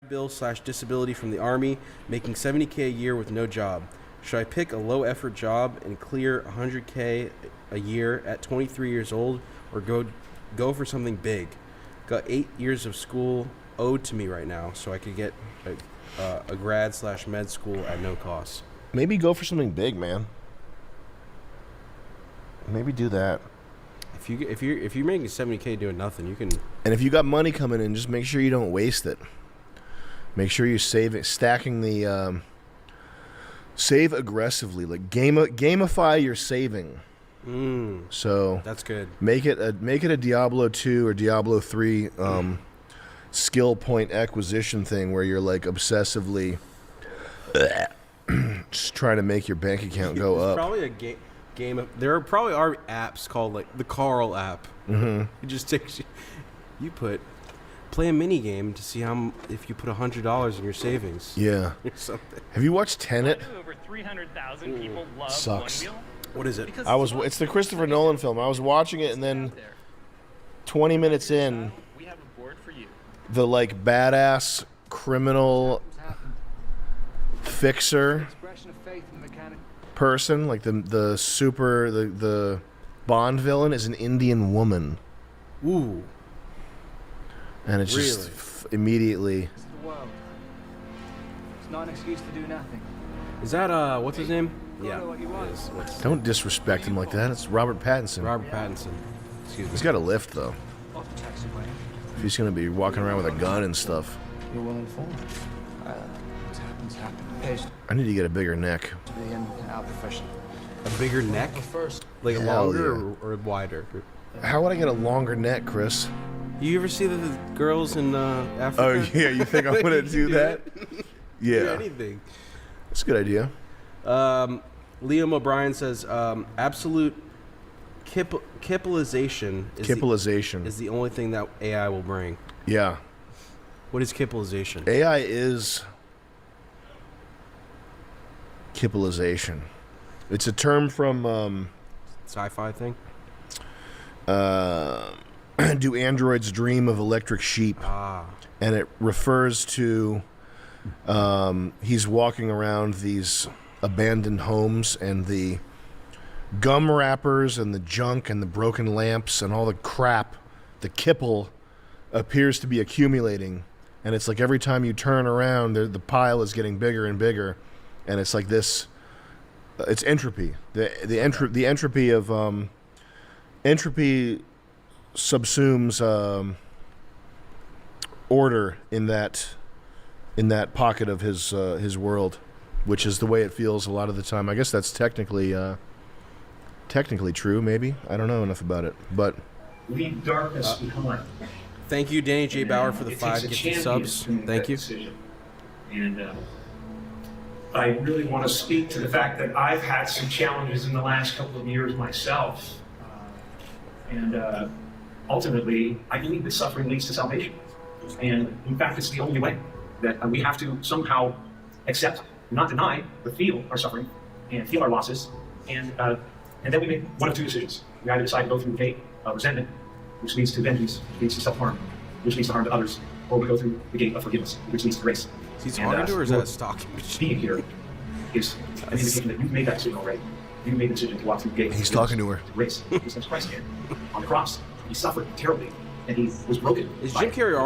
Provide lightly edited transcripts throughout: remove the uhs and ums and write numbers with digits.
bill/disability from the Army, making $70K a year with no job. Should I pick a low-effort job and clear $100K a year at 23 years old, or go for something big? Got 8 years of school owed to me right now, so I could get a grad/med school at no cost. Maybe go for something big, man. Maybe do that. If you're making $70K doing nothing, you can. And if you got money coming in, just make sure you don't waste it. Make sure you're stacking the. Save aggressively, like gamify your saving. So that's good. Make it a Diablo 2 or Diablo 3 skill point acquisition thing where you're like obsessively just trying to make your bank account go up. Probably a game. There probably are apps called like the Carl app. Mm-hmm. It just takes play a mini game to see if you put $100 in your savings. Yeah. Or something. Have you watched Tenet? Over 300,000 people love Sucks. One Wheel. What is it? It's the Christopher Nolan film. I was watching it, and then 20 minutes in, we have a board for you. The like badass criminal fixer person, like the Bond villain, is an Indian woman. Ooh. And it's really? just immediately. It's the world. It's not an excuse to do nothing. Is that what's his name? Yeah. Don't disrespect him like that. It's Robert Pattinson. Robert Pattinson. Excuse me. He's got a lift though. Off the taxiway. If he's gonna be walking around with a gun and stuff. You're well informed. What's happened's happened. Pays I need to get a bigger neck. to be in our profession. A bigger neck? First, Like a Hell longer yeah. or wider? How would I get a longer neck, Chris? You ever see the girls in Africa? Oh yeah, you think I'm gonna do that? Do Yeah, anything. that's a good idea. Liam O'Brien says absolute kippelization is the only thing that AI will bring. Yeah, What is kippelization? AI is kippelization. It's a term from Sci-fi thing? Do androids dream of electric sheep? And it refers to he's walking around these abandoned homes, and the gum wrappers and the junk and the broken lamps and all the crap, the kipple appears to be accumulating, and it's like every time you turn around the pile is getting bigger and bigger, and it's like this it's entropy. The entropy of entropy subsumes order in that pocket of his world, which is the way it feels a lot of the time. I guess that's technically true. Maybe I don't know enough about it, but leave darkness behind. Thank you, Danny J. Bauer, for the 5 gifted subs. Thank you. And I really want to speak to the fact that I've had some challenges in the last couple of years myself. And ultimately, I believe that suffering leads to salvation. And in fact, it's the only way that we have to somehow accept, not deny, but feel our suffering and feel our losses. And then we make one of two decisions. We either decide to go through the gate of resentment, which leads to vengeance, which leads to self-harm, which leads to harm to others, or we go through the gate of forgiveness, which leads to grace. Is he talking to her, or is that a stalking? Being here is an indication that you've made that decision already. You've made the decision to walk through the gate. He's talking to her. To grace. Because Christ did on the cross. He suffered terribly, and he was broken. Is Jim Carrey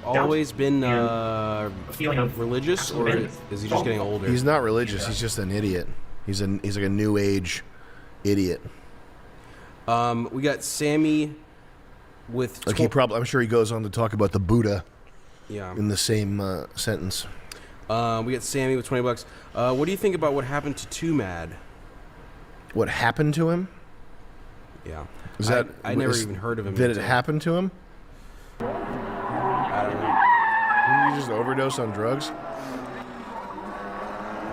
always been a feeling of religious, or is he just getting older? He's not religious. He's just an idiot. He's like a new age idiot. We got Sammy with like I'm sure he goes on to talk about the Buddha. Yeah. In the same sentence. We got Sammy with $20. What do you think about what happened to Too Mad? What happened to him? Yeah. I never even heard of him. Did it happen to him? I don't know. Did he just overdose on drugs? I'm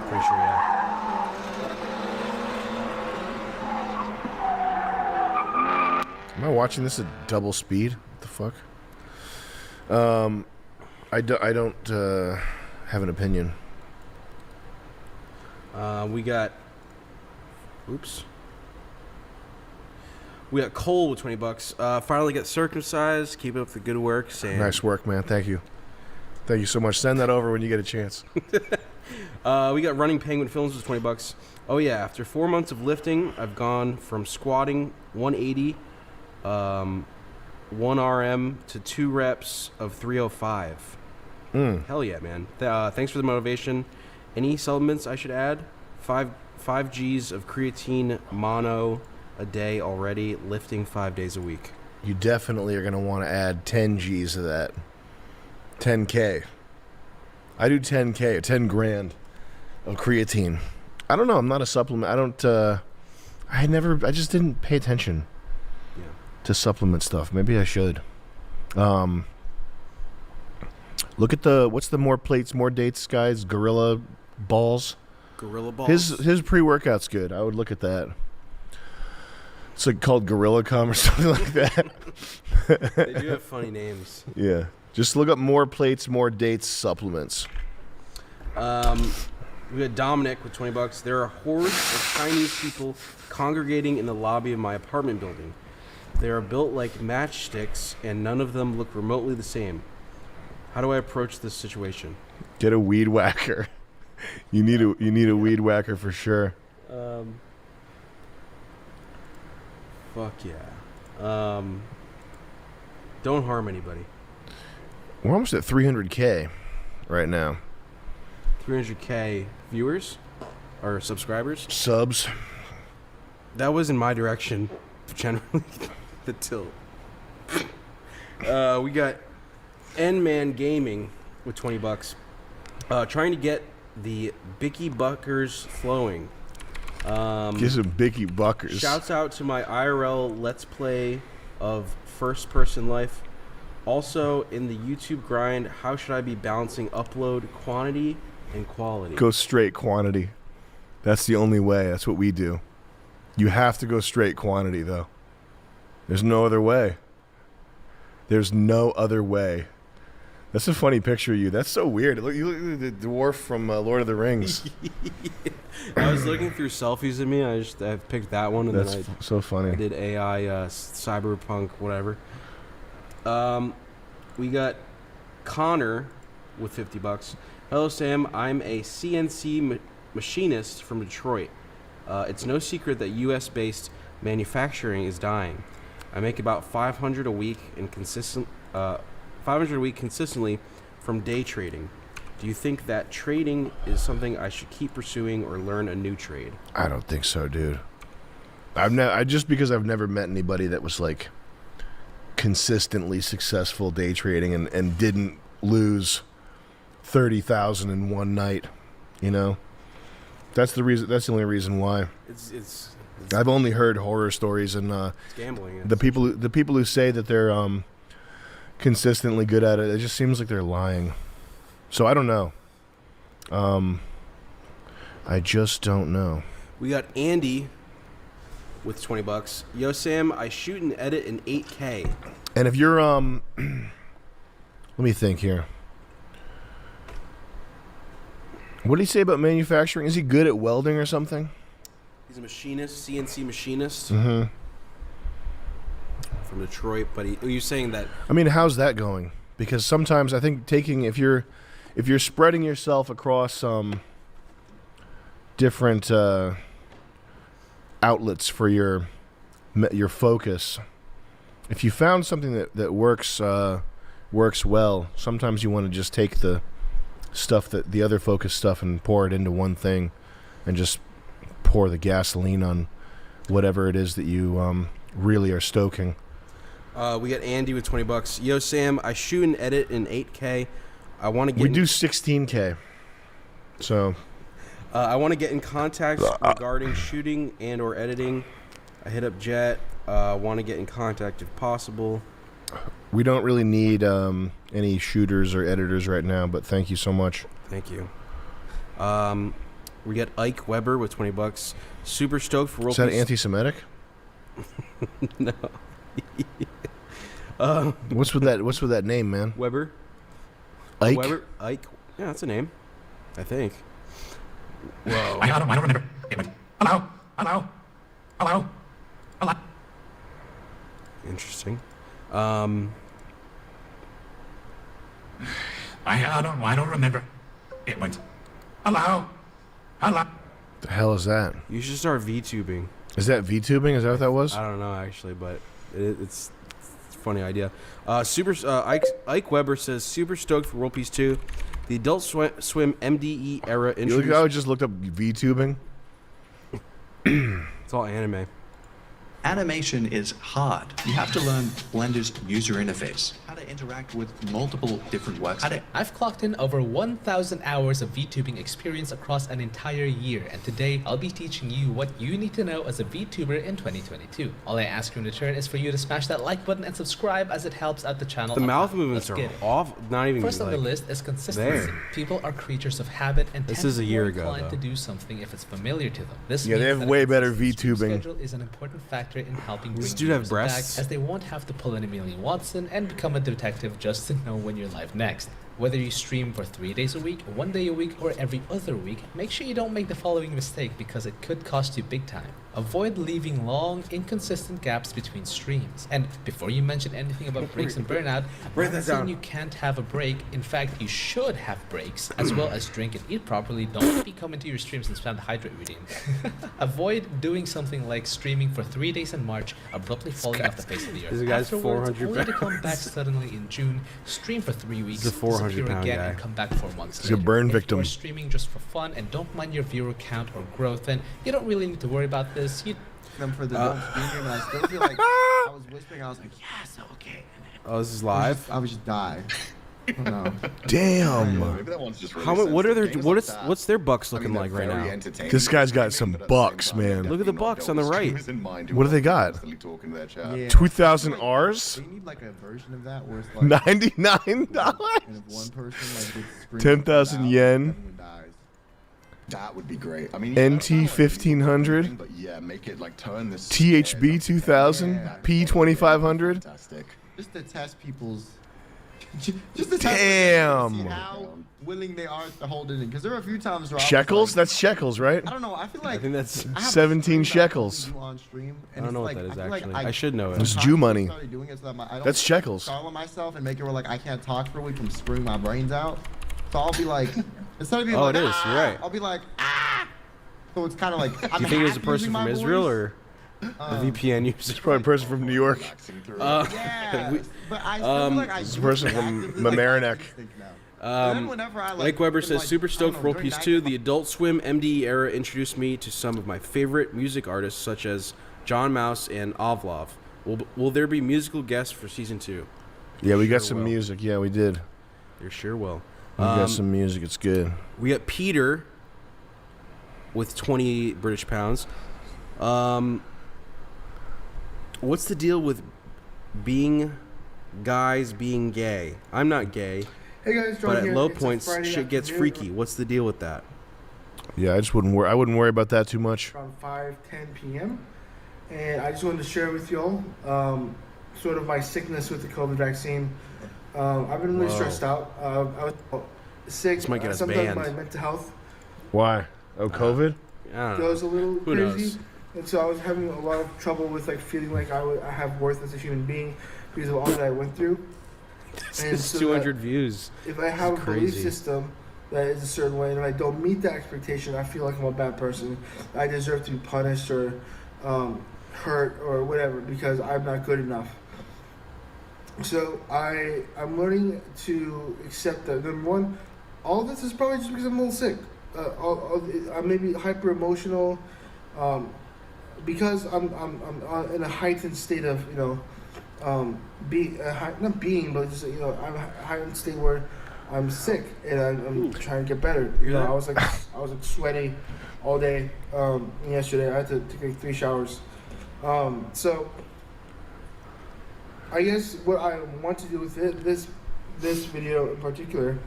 pretty sure, yeah. Am I watching this at double speed? What the fuck? I don't have an opinion. We got Cole with $20. Finally got circumcised. Keep up the good work, Sam. Nice work, man. Thank you. Thank you so much. Send that over when you get a chance. We got Running Penguin Films with $20. Oh yeah, after 4 months of lifting, I've gone from squatting 180, 1 RM to 2 reps of 305. Hell yeah, man. Thanks for the motivation. Any supplements I should add? 5 Gs of creatine mono a day already, lifting 5 days a week. You definitely are going to want to add 10 Gs of that. 10K. I do 10K, 10 grand of creatine. I don't know. I'm not a supplement. I don't, I just didn't pay attention to supplement stuff. Maybe I should. Look at what's the more plates, more dates, guys? Gorilla Balls. Gorilla Balls? His pre-workout's good. I would look at that. It's like called Gorilla Cum or something like that. They do have funny names. Yeah. Just look up more plates, more dates supplements. We got Dominic with $20. There are hordes of Chinese people congregating in the lobby of my apartment building. They are built like matchsticks, and none of them look remotely the same. How do I approach this situation? Get a weed whacker. You need a weed whacker for sure. Fuck yeah. Don't harm anybody. We're almost at 300K right now. 300K viewers or subscribers. Subs. That was in my direction, generally. The tilt. We got N-Man Gaming with $20. Trying to get the Bicky Buckers flowing. Get some Bicky Buckers. Shouts out to my IRL Let's Play of First Person Life. Also, in the YouTube grind, how should I be balancing upload quantity and quality? Go straight quantity. That's the only way. That's what we do. You have to go straight quantity, though. There's no other way. There's no other way. That's a funny picture of you. That's so weird. Look, you look like the dwarf from Lord of the Rings. I was looking through selfies of me. I picked that one, and That's then so funny. I did AI, cyberpunk, whatever. We got Connor with $50. Hello, Sam. I'm a CNC machinist from Detroit. It's no secret that U.S.-based manufacturing is dying. I make about $500 a week consistently from day trading. Do you think that trading is something I should keep pursuing or learn a new trade? I don't think so, dude. Just because I've never met anybody that was like consistently successful day trading and didn't lose 30,000 in one night, you know. That's the reason. That's the only reason why. It's I've only heard horror stories, and it's gambling. the people who say that they're consistently good at it, it just seems like they're lying. So I don't know. I just don't know. We got Andy with $20. Yo, Sam, I shoot and edit in 8K. And if you're let me think here. What did he say about manufacturing? Is he good at welding or something? He's a machinist, CNC machinist. Mm-hmm. From Detroit, but you're saying that... I mean, how's that going? Because sometimes I think if you're spreading yourself across different outlets for your focus, if you found something that works well, sometimes you want to just take the stuff the other focus stuff and pour it into one thing, and just pour the gasoline on whatever it is that you really are stoking. We got Andy with $20. Yo, Sam, I shoot and edit in 8K. I want to get. We do 16K. So. I want to get in contact regarding shooting and or editing. I hit up Jet. Want to get in contact if possible. We don't really need any shooters or editors right now, but thank you so much. Thank you. We got Ike Weber with $20. Super stoked for Is that anti-Semitic? No. What's with that name, man? Weber. Ike. Weber. Ike. Yeah, that's a name. I think. Whoa. I don't remember. Hello. Interesting. I don't remember. It went, hello, hello. The hell is that? You should start VTubing. Is that VTubing? Is that what that was? I don't know actually, but it's a funny idea. Ike Weber says super stoked for World Peace 2. The Adult Swim MDE era You look, introduced. I just looked up VTubing. It's all anime. Animation is hard. You have to learn Blender's user interface, how to interact with multiple different works. I've clocked in over 1,000 hours of VTubing experience across an entire year, and today I'll be teaching you what you need to know as a VTuber in 2022. All I ask you in return is for you to smash that like button and subscribe, as it helps out the channel. The a mouth lot. movements Let's are get it. off. Not even First on like, the list is consistency. there. People are creatures of habit and This tend is to a be year more ago, inclined though. to do something if it's familiar to them. This Yeah, they means have that a way better consistent stream VTubing. schedule is an important factor in helping bring Does this dude have viewers back, breasts? as they won't have to pull in Amelia Watson and become a detective just to know when you're live next. Whether you stream for 3 days a week, 1 day a week, or every other week, make sure you don't make the following mistake because it could cost you big time. Avoid leaving long, inconsistent gaps between streams. And before you mention anything about breaks and burnout, Write I'm that not saying down. you can't have a break. In fact, you should have breaks, as well as drink and eat properly. Don't be coming to your streams and spam the hydrate reading. Avoid doing something like streaming for 3 days in March, abruptly falling off the face of the earth. This guy's Afterwards, 400 only to come back pounds. suddenly in June, stream for 3 weeks, He's a 400 disappear pound again, guy. and come back 4 months He's a later. burn If victim. you're streaming just for fun and don't mind your viewer count or growth, then you don't really need to worry about this. You them for the don't screen game, and I still feel like I was whispering. I was like, yes, okay. Oh, this is live. I would just die. I don't know. Damn. Maybe that one's just really How? What are their? sensitive. What Games is? like that, What's their bucks I mean, looking they're like right very now? entertaining This guy's got gaming, some but at the same bucks, time, man. they Look at the definitely not bucks on the go right. streamers in mind who What do they are got? constantly talking to their chat. Yeah. 2,000 Rs? They need like a version of that where it's like $99? and if one person like gets screened 10,000 out, yen. everyone dies. That would be great. I mean, NT I don't know, like, 1500? but yeah, make it like turn this THB 2000? Yeah. P 2500? Fantastic. Just to test people's. Just to test Damn. see how willing they are to hold it in. Because there were a few times where Shekels? I was like, That's shekels, right? I don't know. I feel like I think that's. I have a 17 stream that I shekels. do on stream, I and don't know it's what that like, is I feel like actually. I should know it. It's I'm Jew money. started doing it so that I don't That's shekels. Scarlet myself and make it where like I can't talk for a week from screwing my brains out. So I'll be like, instead of being Oh, like, it is. You're right. I'll be like, ah. So it's kind of like, I'm Do you think it was a half person using from my Israel voice. or a VPN user? It's probably a person from New York. Relaxing through Yeah, We- but I still feel like I It's a use person it from actively, like, Mamaroneck. I just think now. And then whenever I, Mike Weber am, says, like, super I don't stoked know, for World during Peace night 2. time, The Adult Swim MDE era introduced me to some of my favorite music artists, such as John Mouse and Ovlov. Will there be musical guests for season 2? Yeah, we got Sure some will. music. Yeah, we did. There sure will. We got some music. It's good. We got Peter with 28 British pounds. What's the deal with guys being gay? I'm not gay, Hey guys, John but at here. low It's a points, Friday shit gets afternoon freaky. What's the deal with that? Yeah, I just wouldn't worry. I wouldn't worry about that too much. Around 5:10 p.m. And I just wanted to share with y'all sort of my sickness with the COVID vaccine. I've been really Whoa. stressed out. I was sick. This might get us sometimes banned. my mental health Why? Oh, COVID? I don't know. goes a little Who crazy. knows? And so I was having a lot of trouble with like feeling like I have worth as a human being because of all that I went through. And It's so 200 views. if I have a It's belief crazy. system that is a certain way and if I don't meet that expectation, I feel like I'm a bad person. I deserve to be punished or hurt or whatever because I'm not good enough. So I'm learning to accept that. Number one, all this is probably just because I'm a little sick. I may be hyper emotional because I'm in a heightened state of not being, but just I'm a heightened state where I'm sick and I'm trying to get better. I was like sweaty all day yesterday. I had to take like 3 showers. So I guess what I want to do with this video in particular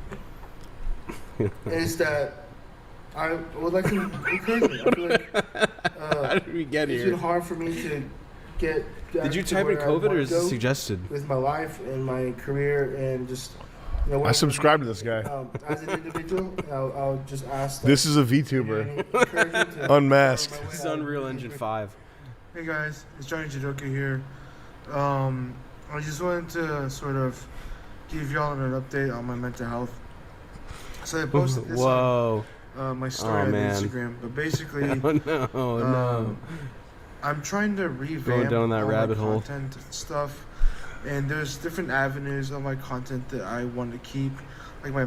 is that I would like to encourage you. I feel like How did we get it's here? been hard for me to get. Did you to type in where I COVID wanna or is this go suggested? with my life and my career and just I subscribe to this guy. As an individual, I'll just ask. This is a any VTuber. encouragement to Unmasked. follow my way This is out. Unreal Engine 5. Hey guys, it's Johnny Jidoka here. I just wanted to sort of give y'all an update on my mental health. So I posted this Whoa. on my story on man. Instagram. But basically, Oh no. I'm trying to revamp down that all rabbit my hole. content and stuff. And there's different avenues of my content that I want to keep, like my